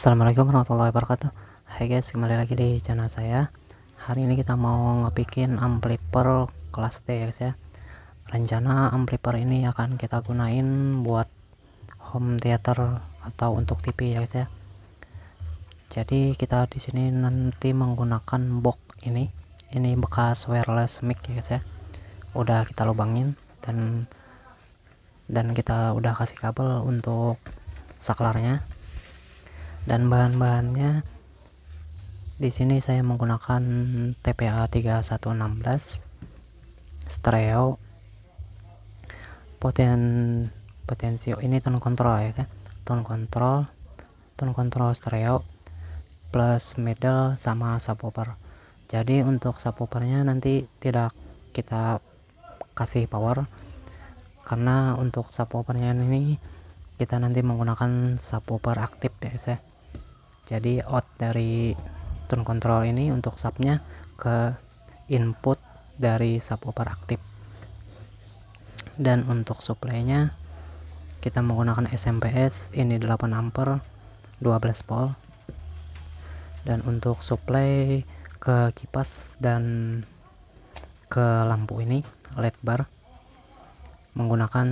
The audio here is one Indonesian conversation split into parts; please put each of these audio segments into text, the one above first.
Assalamualaikum warahmatullahi wabarakatuh. Hai guys, kembali lagi di channel saya. Hari ini kita mau ngebikin amplifier kelas D ya guys ya. Rencana amplifier ini akan kita gunain buat home theater atau untuk TV ya guys ya. Jadi kita di sini nanti menggunakan box ini bekas wireless mic ya guys ya. Udah kita lubangin dan kita udah kasih kabel untuk saklarnya. Dan bahan-bahannya di sini saya menggunakan TPA 3116 stereo, potensio ini tone control ya, tone control stereo plus middle sama subwoofer. Jadi untuk subwoofernya nanti tidak kita kasih power, karena untuk subwoofernya ini kita nanti menggunakan subwoofer aktif ya guys ya. Jadi out dari tone control ini untuk subnya ke input dari subwoofer aktif. Dan untuk supply-nya kita menggunakan SMPS ini 8 ampere 12 volt. Dan untuk supply ke kipas dan ke lampu ini LED bar menggunakan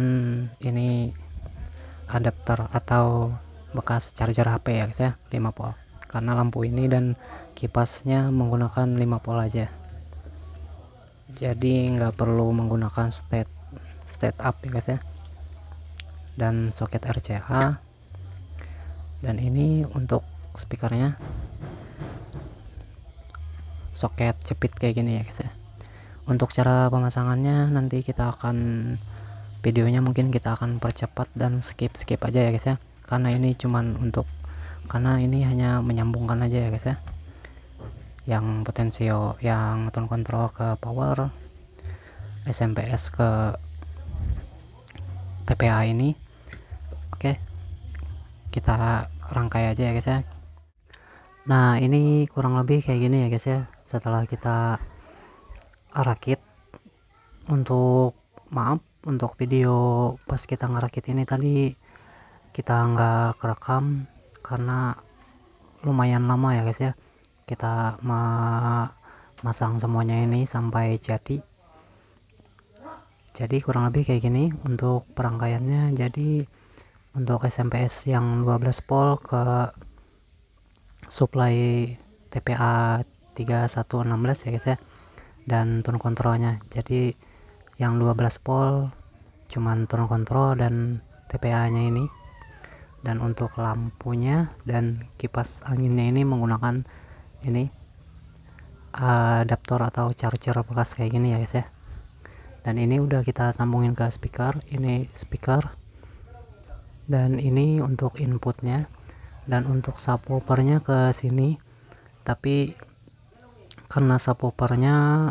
ini adapter atau bekas charger HP ya guys ya, 5 volt, karena lampu ini dan kipasnya menggunakan 5 volt aja, jadi nggak perlu menggunakan state up ya guys ya. Dan soket RCA, dan ini untuk speakernya soket jepit kayak gini ya guys ya. Untuk cara pemasangannya nanti kita akan videonya mungkin kita akan percepat dan skip aja ya guys ya, karena ini hanya menyambungkan aja ya guys ya, yang potensio yang tone control ke power, SMPS ke TPA ini. Oke, kita rangkai aja ya guys ya. Nah ini kurang lebih kayak gini ya guys ya, setelah kita rakit. Untuk video pas kita ngerakit ini tadi kita nggak kerekam karena lumayan lama ya guys ya, kita masang semuanya ini sampai jadi kurang lebih kayak gini untuk perangkaiannya. Jadi untuk SMPS yang 12 volt ke supply TPA 3116 ya guys ya, dan tone controlnya. Jadi yang 12 volt cuman tone control dan TPA nya ini. Dan untuk lampunya dan kipas anginnya ini menggunakan ini adaptor atau charger bekas kayak gini ya guys ya. Dan ini udah kita sambungin ke speaker, ini speaker, dan ini untuk inputnya. Dan untuk subwoofernya ke sini, tapi karena subwoofernya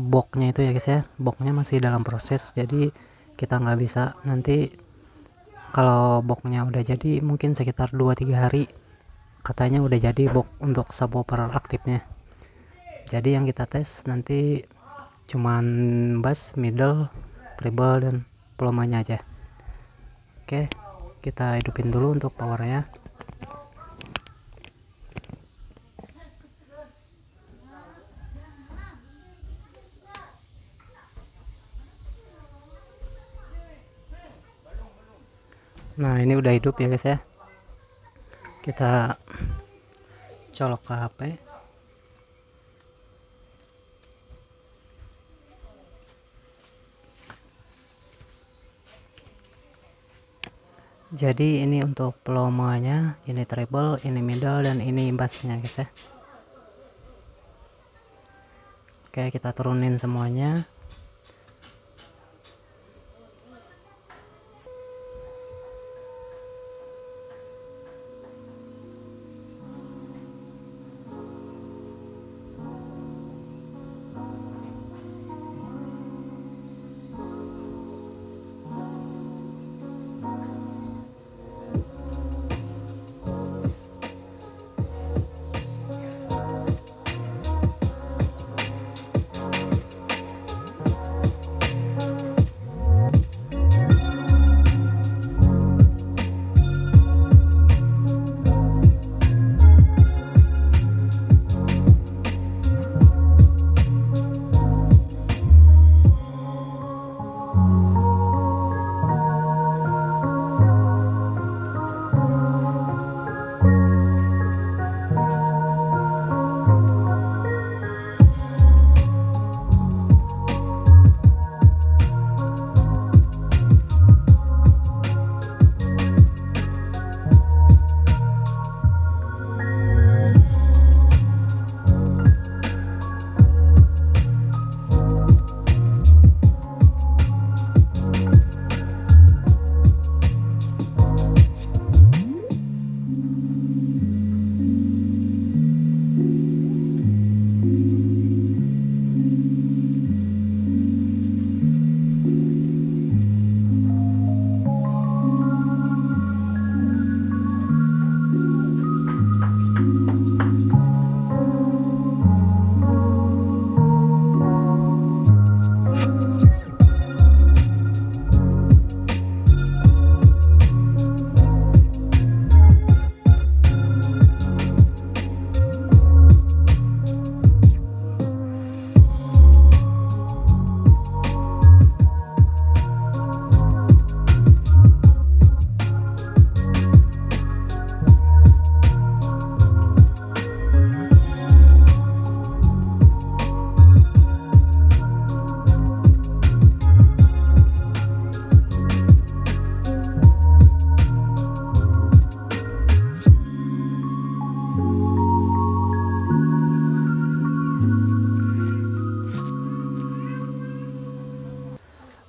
boxnya itu ya guys ya, boxnya masih dalam proses, jadi kita nggak bisa. Nanti kalau boxnya udah jadi mungkin sekitar 2-3 hari katanya udah jadi box untuk subwoofer aktifnya. Jadi yang kita tes nanti cuman bass, middle, treble, dan volumenya aja. Oke, kita hidupin dulu untuk powernya. Nah ini udah hidup ya guys ya, kita colok ke HP. Jadi ini untuk volumenya, ini treble, ini middle, dan ini bassnya guys ya. Oke, kita turunin semuanya.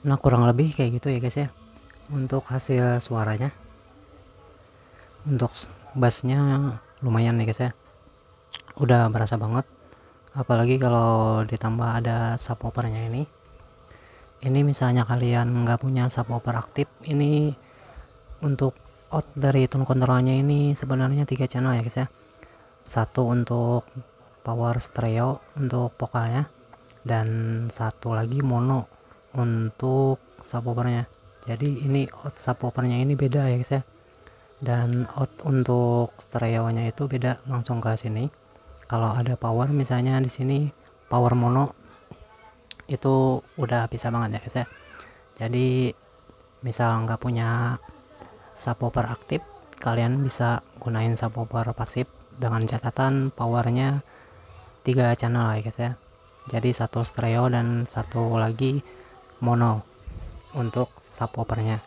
Nah kurang lebih kayak gitu ya guys ya untuk hasil suaranya. Untuk bassnya lumayan nih guys ya, udah berasa banget, apalagi kalau ditambah ada subwoofernya ini misalnya kalian nggak punya subwoofer aktif, ini untuk out dari tone controlnya ini sebenarnya 3 channel ya guys ya. Satu untuk power stereo untuk vokalnya, dan satu lagi mono untuk subwoofernya. Jadi ini out subwoofernya ini beda ya guys ya, dan out untuk stereonya itu beda langsung ke sini. Kalau ada power misalnya di sini power mono itu udah bisa banget ya guys ya. Jadi misal nggak punya subwoofer aktif, kalian bisa gunain subwoofer pasif dengan catatan powernya 3 channel ya guys ya. Jadi satu stereo dan satu lagi mono untuk subwoofernya.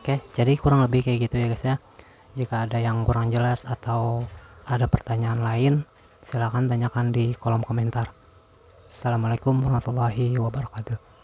Oke, jadi kurang lebih kayak gitu ya guys ya. Jika ada yang kurang jelas atau ada pertanyaan lain, silahkan tanyakan di kolom komentar. Assalamualaikum warahmatullahi wabarakatuh.